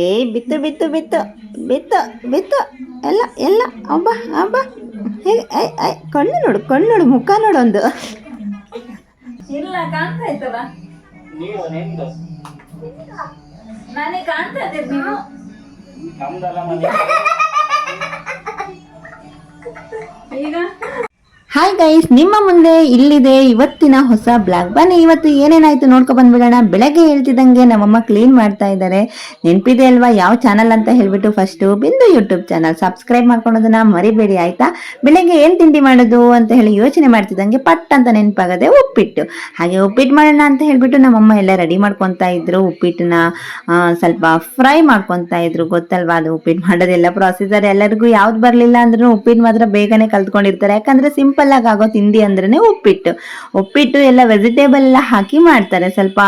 ಏಯ್ ಬಿತ್ತು ಬಿತ್ತು ಬಿತ್ತು ಬಿತ್ತು ಬಿತ್ತು ಎಲ್ಲ ಎಲ್ಲ ಅಬ್ಬ ಅಬ್ಬ ಹೇಗೆ ಕಣ್ಣು ನೋಡು ಮುಖ ನೋಡು ಒಂದು ಇಲ್ಲ ಕಾಣ್ತಾ ಇತ್ತಲ್ಲ ನನಗೆ ಕಾಣ್ತಾ ಇದ್ದೀರಿ ನೀವು ಈಗ ಹಾಯ್ ಗೈಸ್, ನಿಮ್ಮ ಮುಂದೆ ಇಲ್ಲಿದೆ ಇವತ್ತಿನ ಹೊಸ ಬ್ಲಾಗ್. ಬನ್ನಿ ಇವತ್ತು ಏನೇನಾಯ್ತು ನೋಡ್ಕೊ ಬಂದ್ಬಿಡೋಣ. ಬೆಳಗ್ಗೆ ಹೇಳ್ತಿದ್ದಂಗೆ ನಮ್ಮಮ್ಮ ಕ್ಲೀನ್ ಮಾಡ್ತಾ ಇದ್ದಾರೆ. ನೆನಪಿದೆ ಅಲ್ವಾ ಯಾವ ಚಾನಲ್ ಅಂತ ಹೇಳ್ಬಿಟ್ಟು? ಫಸ್ಟ್ ಬಿಂದು ಯೂಟ್ಯೂಬ್ ಚಾನಲ್ ಸಬ್ಸ್ಕ್ರೈಬ್ ಮಾಡ್ಕೊಳೋದನ್ನ ಮರಿಬೇಡಿ ಆಯ್ತಾ. ಬೆಳಗ್ಗೆ ಏನ್ ತಿಂಡಿ ಮಾಡೋದು ಅಂತ ಹೇಳಿ ಯೋಚನೆ ಮಾಡ್ತಿದ್ದಂಗೆ ಪಟ್ ಅಂತ ನೆನಪಾಗದೆ ಉಪ್ಪಿಟ್ಟು. ಹಾಗೆ ಉಪ್ಪಿಟ್ಟು ಮಾಡೋಣ ಅಂತ ಹೇಳ್ಬಿಟ್ಟು ನಮ್ಮಮ್ಮ ಎಲ್ಲ ರೆಡಿ ಮಾಡ್ಕೊತಾ ಇದ್ರು. ಉಪ್ಪಿಟ್ಟನ್ನ ಸ್ವಲ್ಪ ಫ್ರೈ ಮಾಡ್ಕೊತಾ ಇದ್ರು. ಗೊತ್ತಲ್ವಾ ಅದು ಉಪ್ಪಿಟ್ಟು ಮಾಡೋದೆಲ್ಲ ಪ್ರೊಸೀಜರ್. ಎಲ್ಲರಿಗೂ ಯಾವ್ದು ಬರ್ಲಿಲ್ಲ ಅಂದ್ರೂ ಉಪ್ಪಿಟ್ಟು ಮಾತ್ರ ಬೇಗನೆ ಕಲ್ತ್ಕೊಂಡಿರ್ತಾರೆ. ಯಾಕಂದ್ರೆ ಸಿಂಪಲ್ ಆಗೋ ತಿಂಡಿ ಅಂದ್ರೇನೆ ಉಪ್ಪಿಟ್ಟು ಎಲ್ಲ ವೆಜಿಟೇಬಲ್ ಎಲ್ಲ ಹಾಕಿ ಮಾಡ್ತಾರೆ. ಸ್ವಲ್ಪ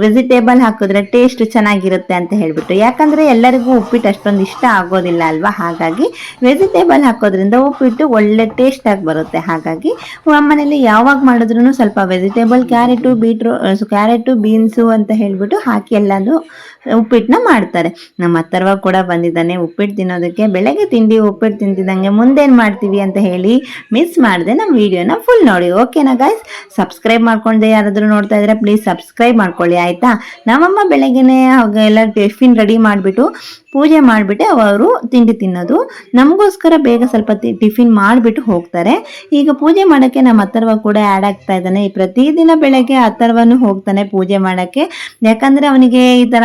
ವೆಜಿಟೇಬಲ್ ಹಾಕಿದ್ರೆ ಟೇಸ್ಟ್ ಚೆನ್ನಾಗಿರುತ್ತೆ ಅಂತ ಹೇಳ್ಬಿಟ್ಟು. ಯಾಕಂದ್ರೆ ಎಲ್ಲರಿಗೂ ಉಪ್ಪಿಟ್ಟು ಅಷ್ಟೊಂದು ಇಷ್ಟ ಆಗೋದಿಲ್ಲ ಅಲ್ವಾ. ಹಾಗಾಗಿ ವೆಜಿಟೇಬಲ್ ಹಾಕೋದ್ರಿಂದ ಉಪ್ಪಿಟ್ಟು ಒಳ್ಳೆ ಟೇಸ್ಟ್ ಆಗಿ ಬರುತ್ತೆ. ಹಾಗಾಗಿ ಮನೇಲಿ ಯಾವಾಗ ಮಾಡಿದ್ರು ಸ್ವಲ್ಪ ವೆಜಿಟೇಬಲ್ ಕ್ಯಾರೆಟು ಬೀನ್ಸು ಅಂತ ಹೇಳ್ಬಿಟ್ಟು ಹಾಕಿ ಎಲ್ಲಾನು ಉಪ್ಪಿಟ್ಟನ್ನ ಮಾಡ್ತಾರೆ. ನಮ್ಮ ಅಥರ್ವ ಕೂಡ ಬಂದಿದ್ದಾನೆ ಉಪ್ಪಿಟ್ಟು ತಿನ್ನೋದಕ್ಕೆ. ಬೆಳಗ್ಗೆ ತಿಂಡಿ ಉಪ್ಪಿಟ್ಟು ತಿಂತಿದ್ದಂಗೆ ಮುಂದೇನ್ ಮಾಡ್ತೀವಿ ಅಂತ ಹೇಳಿ ಮಿಸ್ ಮಾಡದೆ ನಮ್ಮ ವಿಡಿಯೋನ ಫುಲ್ ನೋಡಿ. ಓಕೆನಾ ಗೈಸ್? ಸಬ್ಸ್ಕ್ರೈಬ್ ಮಾಡ್ಕೊಂಡೆ ಯಾರಾದ್ರೂ ನೋಡ್ತಾ ಇದ್ರೆ ಪ್ಲೀಸ್ ಸಬ್ಸ್ಕ್ರೈಬ್ ಮಾಡ್ಕೊಳ್ಳಿ ಆಯ್ತಾ. ನಮ್ಮಮ್ಮ ಬೆಳಗ್ಗೆನೆ ಎಲ್ಲ ಟಿಫಿನ್ ರೆಡಿ ಮಾಡಿಬಿಟ್ಟು ಪೂಜೆ ಮಾಡಿಬಿಟ್ಟು ಅವರು ತಿಂಡಿ ತಿನ್ನೋದು. ನಮಗೋಸ್ಕರ ಬೇಗ ಸ್ವಲ್ಪ ಟಿಫಿನ್ ಮಾಡಿಬಿಟ್ಟು ಹೋಗ್ತಾರೆ. ಈಗ ಪೂಜೆ ಮಾಡೋಕ್ಕೆ ನಮ್ಮ ಅಥರ್ವ ಕೂಡ ಆ್ಯಡ್ ಆಗ್ತಾ ಇದ್ದಾನೆ. ಪ್ರತಿದಿನ ಬೆಳಗ್ಗೆ ಅಥರ್ವನು ಹೋಗ್ತಾನೆ ಪೂಜೆ ಮಾಡೋಕ್ಕೆ. ಯಾಕಂದರೆ ಅವನಿಗೆ ಈ ಥರ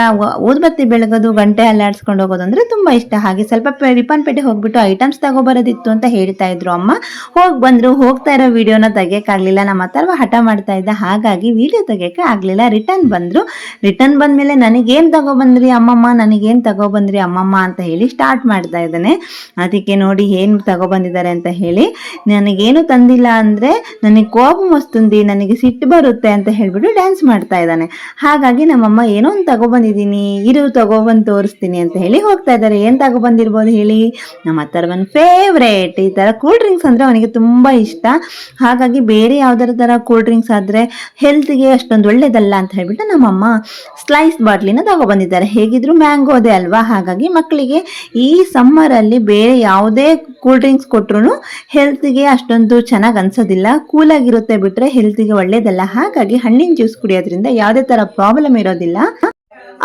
ಊದ್ಬತ್ತಿ ಬೆಳಗೋದು, ಗಂಟೆ ಅಲ್ಲಾಡ್ಸ್ಕೊಂಡು ಹೋಗೋದು ಅಂದರೆ ತುಂಬ ಇಷ್ಟ. ಹಾಗೆ ಸ್ವಲ್ಪ ರಿಪ್ಪನ್ಪೇಟೆ ಹೋಗ್ಬಿಟ್ಟು ಐಟಮ್ಸ್ ತಗೋಬರೋದಿತ್ತು ಅಂತ ಹೇಳ್ತಾ ಇದ್ರು ಅಮ್ಮ. ಬಂದ್ರು. ಹೋಗ್ತಾ ಇರೋ ವಿಡಿಯೋನ ತೆಗಿಯಕ್ಕಾಗಲಿಲ್ಲ. ನಮ್ಮ ಅಥರ್ವ ಹಠ ಮಾಡ್ತಾ ಇದ್ದ. ಹಾಗಾಗಿ ವಿಡಿಯೋ ತೆಗಿಯಕ್ಕೆ ಆಗಲಿಲ್ಲ. ರಿಟರ್ನ್ ಬಂದ್ಮೇಲೆ ನನಗೇನು ತಗೊಬಂದ್ರಿ ಅಮ್ಮಮ್ಮ, ನನಗೇನು ತಗೊಬಂದ್ರಿ ಅಮ್ಮಮ್ಮ ಅಂತ ಹೇಳಿ ಸ್ಟಾರ್ಟ್ ಮಾಡ್ತಾ ಇದ್ದಾನೆ. ಅದಕ್ಕೆ ನೋಡಿ ಏನು ತಗೊಬಂದಿದ್ದಾರೆ ಅಂತ ಹೇಳಿ. ನನಗೇನು ತಂದಿಲ್ಲ ಅಂದರೆ ನನಗೆ ಕೋಪ ವಸ್ತುಂದಿ, ನನಗೆ ಸಿಟ್ಟು ಬರುತ್ತೆ ಅಂತ ಹೇಳ್ಬಿಟ್ಟು ಡ್ಯಾನ್ಸ್ ಮಾಡ್ತಾ ಇದ್ದಾನೆ. ಹಾಗಾಗಿ ನಮ್ಮಮ್ಮ ಏನೋ ಒಂದು ತಗೊಬಂದಿದ್ದೀನಿ, ಇರು ತಗೊಬಂದು ತೋರಿಸ್ತೀನಿ ಅಂತ ಹೇಳಿ ಹೋಗ್ತಾ ಇದ್ದಾರೆ. ಏನು ತಗೊಬಂದಿರ್ಬೋದು ಹೇಳಿ? ನಮ್ಮ ಅಥರ್ವನ್ ಫೇವ್ರೇಟ್ ಈ ಥರ ಕೂಲ್ ಡ್ರಿಂಕ್ಸ್ ಅಂದರೆ ಅವನಿಗೆ ತುಂಬ ಇಷ್ಟ. ಹಾಗಾಗಿ ಬೇರೆ ಯಾವ್ದಾರ ಥರ ಕೂಲ್ ಡ್ರಿಂಕ್ಸ್ ಆದರೆ ಹೆಲ್ತ್ಗೆ ಅಷ್ಟೊಂದು ಒಳ್ಳೇದಲ್ಲ ಅಂತ ಹೇಳ್ಬಿಟ್ಟು ನಮ್ಮಮ್ಮ ಸ್ಲೈಸ್ ಬಾಟ್ಲಿನ ತಗೊಬಂದಿದ್ದಾರೆ. ಹೇಗಿದ್ರು ಮ್ಯಾಂಗೋದೇ ಅಲ್ವಾ. ಹಾಗಾಗಿ ಮಕ್ಕಳಿಗೆ ಈ ಸಮ್ಮರಲ್ಲಿ ಬೇರೆ ಯಾವುದೇ ಕೂಲ್ ಡ್ರಿಂಕ್ಸ್ ಕೊಟ್ರು ಹೆಲ್ತ್ಗೆ ಅಷ್ಟೊಂದು ಚೆನ್ನಾಗಿ ಅನ್ಸೋದಿಲ್ಲ. ಕೂಲಾಗಿರುತ್ತೆ ಬಿಟ್ರೆ ಹೆಲ್ತ್ಗೆ ಒಳ್ಳೇದಲ್ಲ. ಹಾಗಾಗಿ ಹಣ್ಣಿನ ಜ್ಯೂಸ್ ಕುಡಿಯೋದ್ರಿಂದ ಯಾವುದೇ ಥರ ಪ್ರಾಬ್ಲಮ್ ಇರೋದಿಲ್ಲ.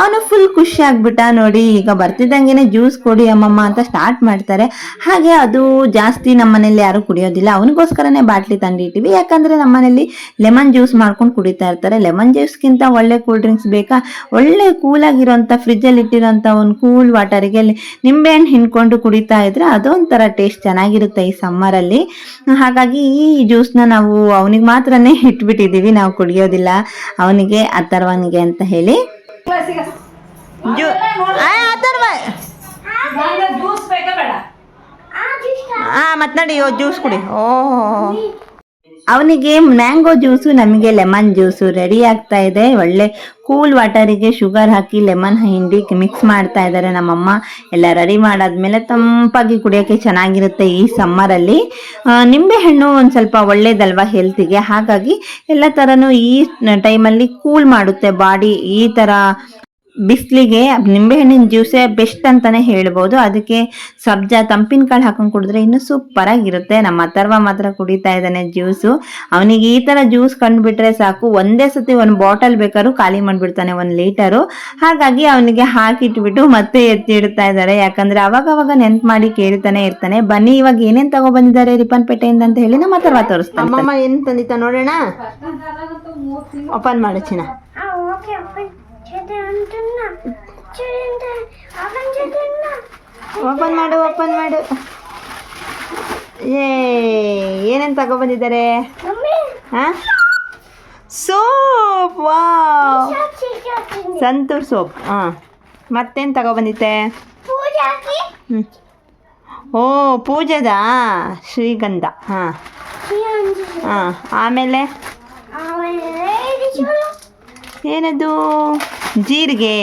ಅವನು ಫುಲ್ ಖುಷಿ ಆಗ್ಬಿಟ್ಟ. ನೋಡಿ ಈಗ ಬರ್ತಿದ್ದಂಗೆನೆ ಜ್ಯೂಸ್ ಕೊಡಿ ಅಮ್ಮಮ್ಮ ಅಂತ ಸ್ಟಾರ್ಟ್ ಮಾಡ್ತಾರೆ. ಹಾಗೆ ಅದು ಜಾಸ್ತಿ ನಮ್ಮ ಮನೇಲಿ ಯಾರು ಕುಡಿಯೋದಿಲ್ಲ. ಅವನಿಗೋಸ್ಕರನೇ ಬಾಟ್ಲಿ ತಂದಿಟ್ಟಿವಿ. ಯಾಕಂದ್ರೆ ನಮ್ಮ ಮನೇಲಿ ಲೆಮನ್ ಜ್ಯೂಸ್ ಮಾಡ್ಕೊಂಡು ಕುಡಿತಾ ಇರ್ತಾರೆ. ಲೆಮನ್ ಜ್ಯೂಸ್ಗಿಂತ ಒಳ್ಳೆ ಕೂಲ್ ಡ್ರಿಂಕ್ಸ್ ಬೇಕಾ? ಒಳ್ಳೆ ಕೂಲಾಗಿರೋಂಥ ಫ್ರಿಜ್ಜಲ್ಲಿ ಇಟ್ಟಿರೋಂಥ ಒಂದು ಕೂಲ್ ವಾಟರಿಗೆ ನಿಂಬೆಹಣ್ಣು ಹಿಂಡ್ಕೊಂಡು ಕುಡಿತಾ ಇದ್ರೆ ಅದೊಂಥರ ಟೇಸ್ಟ್ ಚೆನ್ನಾಗಿರುತ್ತೆ ಈ ಸಮ್ಮರಲ್ಲಿ. ಹಾಗಾಗಿ ಈ ಜ್ಯೂಸ್ನ ನಾವು ಅವನಿಗೆ ಮಾತ್ರನೇ ಇಟ್ಬಿಟ್ಟಿದ್ದೀವಿ. ನಾವು ಕುಡಿಯೋದಿಲ್ಲ ಅವನಿಗೆ, ಅಥರ್ವನಿಗೆ ಅಂತ ಹೇಳಿ. ಮತ್ ನೋಡಿ ಜ್ಯೂಸ್ ಕುಡಿ. ಅವನಿಗೆ ಮ್ಯಾಂಗೋ ಜ್ಯೂಸು, ನಮಗೆ ಲೆಮನ್ ಜ್ಯೂಸು ರೆಡಿ ಆಗ್ತಾ ಇದೆ. ಒಳ್ಳೆ ಕೂಲ್ ವಾಟರಿಗೆ ಶುಗರ್ ಹಾಕಿ ಲೆಮನ್ ಹಿಂಡಿ ಮಿಕ್ಸ್ ಮಾಡ್ತಾ ಇದ್ದಾರೆ ನಮ್ಮಮ್ಮ. ಎಲ್ಲ ರೆಡಿ ಮಾಡಾದ್ಮೇಲೆ ತಂಪಾಗಿ ಕುಡಿಯೋಕ್ಕೆ ಚೆನ್ನಾಗಿರುತ್ತೆ ಈ ಸಮ್ಮರಲ್ಲಿ. ನಿಂಬೆಹಣ್ಣು ಒಂದು ಸ್ವಲ್ಪ ಒಳ್ಳೇದಲ್ವಾ ಹೆಲ್ತಿಗೆ. ಹಾಗಾಗಿ ಎಲ್ಲ ಥರನೂ ಈ ಟೈಮಲ್ಲಿ ಕೂಲ್ ಮಾಡುತ್ತೆ ಬಾಡಿ. ಈ ಥರ ಬಿಸಿಲಿಗೆ ನಿಂಬೆಹಣ್ಣಿನ ಜ್ಯೂಸೇ ಬೆಸ್ಟ್ ಅಂತಾನೆ ಹೇಳ್ಬೋದು. ಅದಕ್ಕೆ ಸಬ್ಜಾ ತಂಪಿನಕಾಳು ಹಾಕೊಂಡು ಕುಡಿದ್ರೆ ಇನ್ನೂ ಸೂಪರ್ ಆಗಿರುತ್ತೆ. ನಮ್ಮ ಅಥರ್ವ ಮಾತ್ರ ಕುಡಿತಾ ಇದ್ದಾನೆ ಜ್ಯೂಸು. ಅವನಿಗೆ ಈ ತರ ಜ್ಯೂಸ್ ಕಂಡುಬಿಟ್ರೆ ಸಾಕು, ಒಂದೇ ಸತಿ ಒಂದು ಬಾಟಲ್ ಬೇಕಾದ್ರೂ ಖಾಲಿ ಮಾಡ್ಬಿಡ್ತಾನೆ, 1 ಲೀಟರು. ಹಾಗಾಗಿ ಅವನಿಗೆ ಹಾಕಿಟ್ಬಿಟ್ಟು ಮತ್ತೆ ಎತ್ತಿಡ್ತಾ ಇದ್ದಾರೆ. ಯಾಕಂದ್ರೆ ಅವಾಗ ನೆನ್ಪು ಮಾಡಿ ಕೇಳ್ತಾನೆ ಇರ್ತಾನೆ. ಬನ್ನಿ ಇವಾಗ ಏನೇನ್ ತಗೊಬಂದಿದ್ದಾರೆ ರಿಪ್ಪನ್ಪೇಟೆಯಿಂದ ಅಂತ ಹೇಳಿ ನಮ್ಮ ಅಥರ್ವ ತೋರಿಸ್ತಾನೆ. ಅಮ್ಮಮ್ಮ ಏನ್ ತಂದಿತ್ತ ನೋಡೋಣ. ಓಪನ್ ಮಾಡು ಚಿನ್ನ. ಓಪನ್ ಮಾಡು. ಏನೇನು ತಗೊಬಂದಿದ್ದಾರೆ? ಸೋಪ್. Wow, santoor soap. ಮತ್ತೇನು ತಗೊಬಂದಿತ್ತೆ? ಓ ಪೂಜೆದಾ ಶ್ರೀಗಂಧ. ಆಮೇಲೆ ಏನದು? ಜೀರಿಗೆ.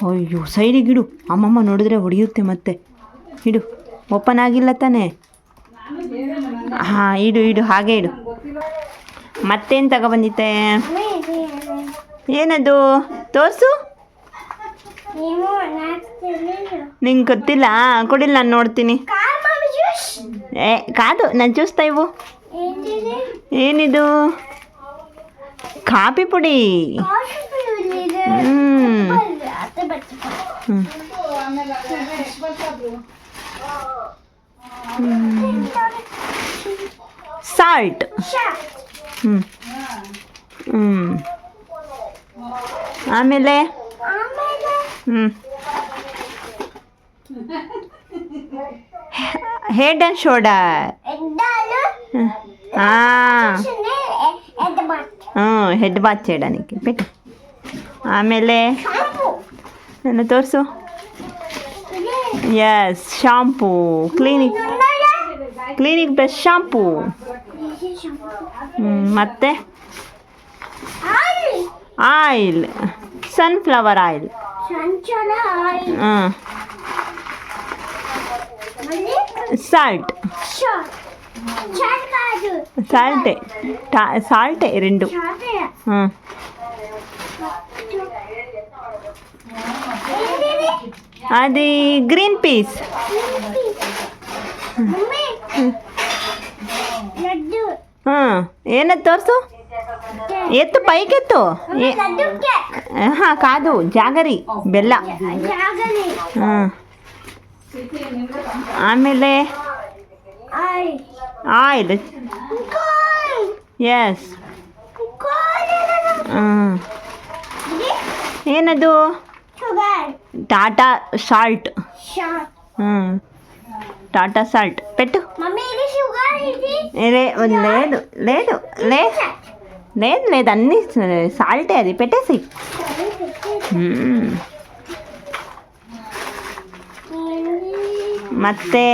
ಅಯ್ಯೋ ಸೈಡಿಗೆ ಇಡು, ಅಮ್ಮಮ್ಮ ನೋಡಿದ್ರೆ ಹೊಡೆಯುತ್ತೆ ಮತ್ತೆ. ಇಡು, ಓಪನ್ ಆಗಿಲ್ಲ ತಾನೆ? ಇಡು ಹಾಗೆ ಇಡು. ಮತ್ತೇನು ತಗೊಬಂದಿತ್ತೆ? ಏನದು ತೋರಿಸು. ನಿಂಗೆ ಗೊತ್ತಿಲ್ಲ, ಕೊಡಿಲ್ಲ, ನಾನು ನೋಡ್ತೀನಿ. ಕಾದು ನಾನು ಜ್ಯೂಸ್ತಾ ಇವು. ಏನಿದು? ಕಾಫಿ ಪುಡಿ. ಸಾಲ್ಟ್. ಆಮೇಲೆ head and shoulder. Head bath చేయడానికి పెట్టు. ಆಮೇಲೆ ನನ್ನ ತೋರಿಸು. Yes, shampoo. Clinic plus shampoo. ಮತ್ತೆ ಆಯಿಲ್, ಸನ್ಫ್ಲವರ್ ಆಯಿಲ್. ಸಾಲ್ಟ್. ಸಾಲ್ಟೇ రెండు. అది గ్రీన్ పీస్. ಏನದು ತೋರಿಸು. ಎತ್ತು, ಪೈಕೆತ್ತು. ಕಾದು ಜಾಗರಿ, ಬೆಲ್ಲ. ಆಮೇಲೆ ಆಯಿಲ್. ಎಸ್. ಏನದು? ಟಾಟಾ ಸಾಲ್ಟ್. టాటా సాల్ట్ పెట్టు. లేదు లేదు లేదు లేదు లేదు అన్నీ సాల్టే, అది పెట్టేసి. ಮತ್ತೆ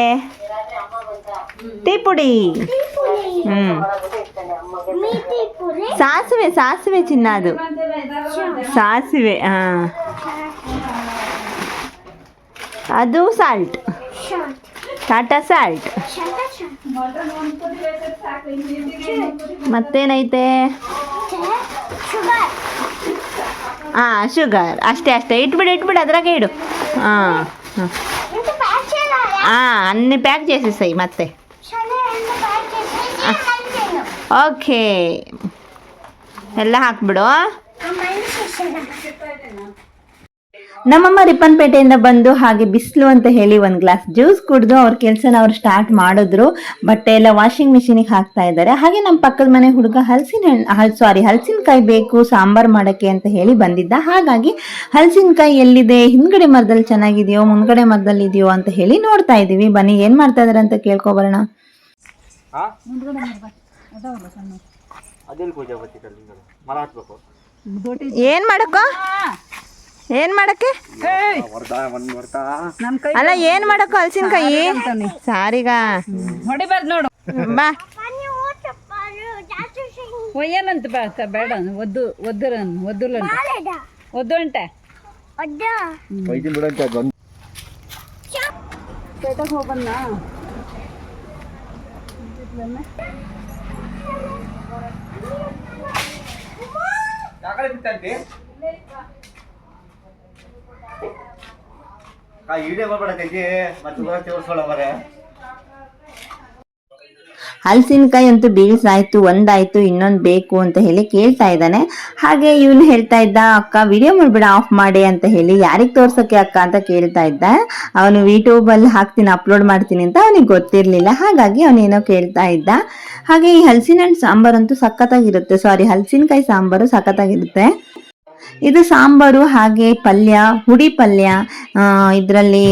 ಟೀ ಪುಡಿ. ಸಾಸಿವೆ, ಸಾಸಿವೆ ಚಿನ್ನ, ಅದು ಸಾಸಿವೆ. ಅದು ಸಾಲ್ಟ್, ಟಾಟಾ ಸಾಲ್ಟ್. ಮತ್ತೇನೈತೆ? ಶುಗರ್. ಅಷ್ಟೇ ಅಷ್ಟೇ, ಇಟ್ಬಿಡು ಅದ್ರಾಗೆ ಇಡು. అన్ని ప్యాక్ చేసేసాయి. ಮತ್ತೆ ಓಕೆ, ಎಲ್ಲ ಹಾಕ್ಬಿಡು. ನಮ್ಮಮ್ಮ ರಿಪ್ಪನ್ಪೇಟೆಯಿಂದ ಬಂದು ಹಾಗೆ ಬಿಸಿಲು ಅಂತ ಹೇಳಿ ಒಂದು ಗ್ಲಾಸ್ ಜ್ಯೂಸ್ ಕುಡಿದು ಅವ್ರ ಕೆಲಸನ ಅವ್ರು ಸ್ಟಾರ್ಟ್ ಮಾಡಿದ್ರು. ಬಟ್ಟೆ ಎಲ್ಲ ವಾಷಿಂಗ್ ಮಿಷಿನಿಗೆ ಹಾಕ್ತಾ ಇದ್ದಾರೆ. ಹಾಗೆ ನಮ್ಮ ಪಕ್ಕದ ಮನೆ ಹುಡುಗ ಹಲಸಿನಕಾಯಿ ಬೇಕು ಸಾಂಬಾರ್ ಮಾಡಕ್ಕೆ ಅಂತ ಹೇಳಿ ಬಂದಿದ್ದ. ಹಾಗಾಗಿ ಹಲಸಿನಕಾಯಿ ಎಲ್ಲಿದೆ, ಹಿಂದ್ಗಡೆ ಮರದಲ್ಲಿ ಚೆನ್ನಾಗಿದೆಯೋ ಮುಂದ್ಗಡೆ ಮರದಲ್ಲಿ ಇದೆಯೋ ಅಂತ ಹೇಳಿ ನೋಡ್ತಾ ಇದೀವಿ. ಬನ್ನಿ ಏನ್ ಮಾಡ್ತಾ ಇದಾರೆ ಅಂತ ಕೇಳ್ಕೊಬರೋಣ. ಏನ್ ಮಾಡಕ್ಕ ಏನ್ ಮಾಡಕ್ಕೆ ಅಲ್ಲ, ಏನ್ ಮಾಡಕ್ಕ ಹಲಸಿನಕಾಯಿ ಸಾರಿಗ ಹೊಡಿಬಾರ್ದು ನೋಡು. ಬಾ ಒಯ್ಯನಂತ ಬೇಡ. ಒದ್ದು ಅಂಟ ಪೇಟೆಗೆ ಹೋಗಣ್ಣ. ಹಲಸಿನಕಾಯಿ ಅಂತೂ ಬೀಳ್ಸಾಯ್ತು, ಒಂದಾಯ್ತು, ಇನ್ನೊಂದು ಬೇಕು ಅಂತ ಹೇಳಿ ಕೇಳ್ತಾ ಇದ್ದಾನೆ. ಹಾಗೆ ಇವನು ಹೇಳ್ತಾ ಇದ್ದ, ಅಕ್ಕ ವಿಡಿಯೋ ಮಾಡ್ಬೇಡ, ಆಫ್ ಮಾಡಿ ಅಂತ ಹೇಳಿ. ಯಾರಿಗೆ ತೋರ್ಸಕ್ಕೆ ಅಕ್ಕ ಅಂತ ಕೇಳ್ತಾ ಇದ್ದ. ಅವನು ಯೂಟ್ಯೂಬಲ್ಲಿ ಹಾಕ್ತೀನಿ, ಅಪ್ಲೋಡ್ ಮಾಡ್ತೀನಿ ಅಂತ ಅವನಿಗೆ ಗೊತ್ತಿರಲಿಲ್ಲ. ಹಾಗಾಗಿ ಅವನೇನೋ ಕೇಳ್ತಾ ಇದ್ದ. ಹಾಗೆ ಈ ಹಲಸಿನ ಹಣ್ಣು ಸಾಂಬಾರಂತೂ ಸಖತ್ತಾಗಿರುತ್ತೆ. ಹಲಸಿನಕಾಯಿ ಸಾಂಬಾರು ಸಖತ್ತಾಗಿರುತ್ತೆ. ಇದು ಸಾಂಬಾರು, ಹಾಗೆ ಪಲ್ಯ, ಹುಡಿ ಪಲ್ಯ, ಇದರಲ್ಲಿ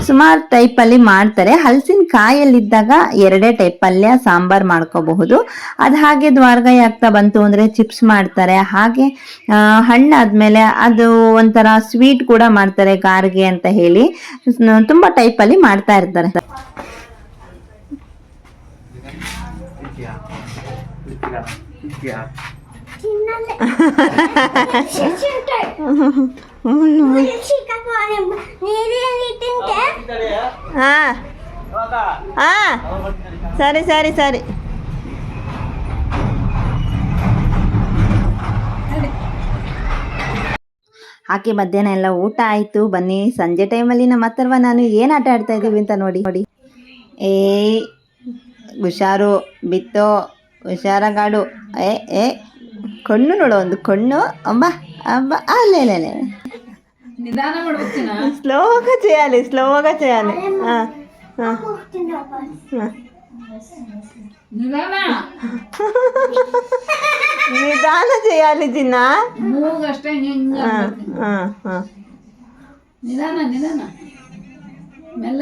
ಸುಮಾರು ಟೈಪಲ್ಲಿ ಮಾಡ್ತಾರೆ. ಹಲಸಿನಕಾಯಲ್ಲಿದ್ದಾಗ 2 ಟೈಪ್ ಪಲ್ಯ ಸಾಂಬಾರು ಮಾಡ್ಕೋಬಹುದು. ಅದು ಹಾಗೆ ದ್ವಾರಗಾಯಿ ಆಗ್ತಾ ಬಂತು ಅಂದರೆ ಚಿಪ್ಸ್ ಮಾಡ್ತಾರೆ. ಹಾಗೆ ಹಣ್ಣಾದ್ಮೇಲೆ ಅದು ಒಂಥರ ಸ್ವೀಟ್ ಕೂಡ ಮಾಡ್ತಾರೆ, ಗಾರ್ಗೆ ಅಂತ ಹೇಳಿ. ತುಂಬ ಟೈಪಲ್ಲಿ ಮಾಡ್ತಾ ಇರ್ತಾರೆ. ಸರಿ ಸರಿ ಸರಿ. ಹಾಕಿ ಮಧ್ಯಾಹ್ನ ಎಲ್ಲ ಊಟ ಆಯಿತು. ಬನ್ನಿ ಸಂಜೆ ಟೈಮಲ್ಲಿ ನಮ್ಮ ಅಥರ್ವ ನಾನು ಏನು ಆಟ ಆಡ್ತಾ ಇದ್ದೀವಿ ಅಂತ ನೋಡಿ. ಹುಷಾರು ಬಿತ್ತೋ, ಹುಷಾರಾಗಾಡು. ಏ ಕಣ್ಣು ನೋಡು, ಒಂದು ಕಣ್ಣು. ಅಮ್ಮ ಅಮ್ಮ ಅಲ್ಲೇ నిదాన పడుతున్నా స్లోగా చేయాలి. నిదాన చేయాలి చిన్న. మూగಷ್ಟೇ నిదాన మెల్ల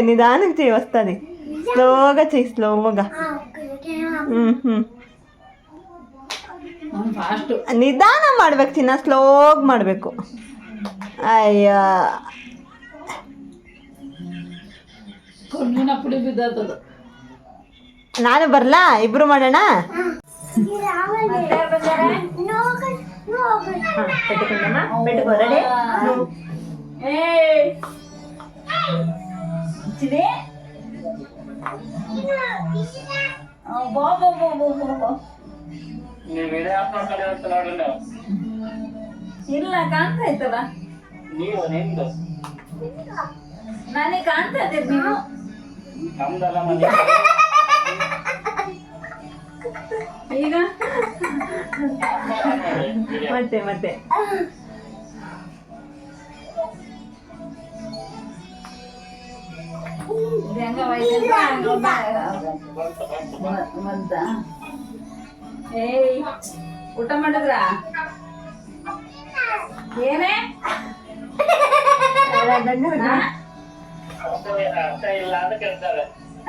నిదానంగా చేయి వస్తుంది. స్లోగా ಫಾಸ್ಟ್ ನಿಧಾನ ಮಾಡ್ಬೇಕು ಚಿನ್ನ, ಸ್ಲೋಗ್ ಮಾಡಬೇಕು. ಅಯ್ಯ ಕಣ್ಣಿನ ಪುಡಿ ಬಿದ್ದದ. ನಾನು ಬರ್ಲಾ? ಇಬ್ರು ಮಾಡೋಣ. ಇಲ್ಲ ಕಾಣ್ತಾ ಇತ್ತಲ್ಲ, ನನಗೆ ಕಾಣ್ತಾ ಇದ್ದೀರಿ ನೀವು. ಈಗ ಮತ್ತೆ ಏಯ್ ಊಟ ಮಾಡಿದ್ರ? ಏನೇ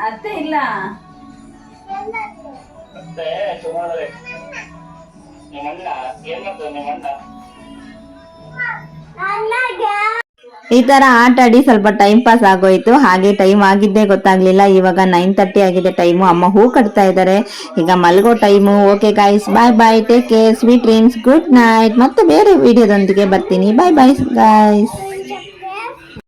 ಅತ್ತೆ ಇಲ್ಲ. ಈ ತರ ಆಟ ಆಡಿ ಸ್ವಲ್ಪ ಟೈಮ್ ಪಾಸ್ ಆಗೋಯ್ತು. ಹಾಗೆ ಟೈಮ್ ಆಗಿದ್ದೇ ಗೊತ್ತಾಗ್ಲಿಲ್ಲ. ಇವಾಗ 9:30 ಆಗಿದೆ ಟೈಮು. ಅಮ್ಮ ಹೂ ಕಟ್ತಾ ಇದ್ದಾರೆ. ಈಗ ಮಲ್ಗೋ time. Okay guys, bye, take care, sweet dreams, good night. ಮತ್ತೆ ಬೇರೆ ವಿಡಿಯೋದೊಂದಿಗೆ ಬರ್ತೀನಿ. Bye guys.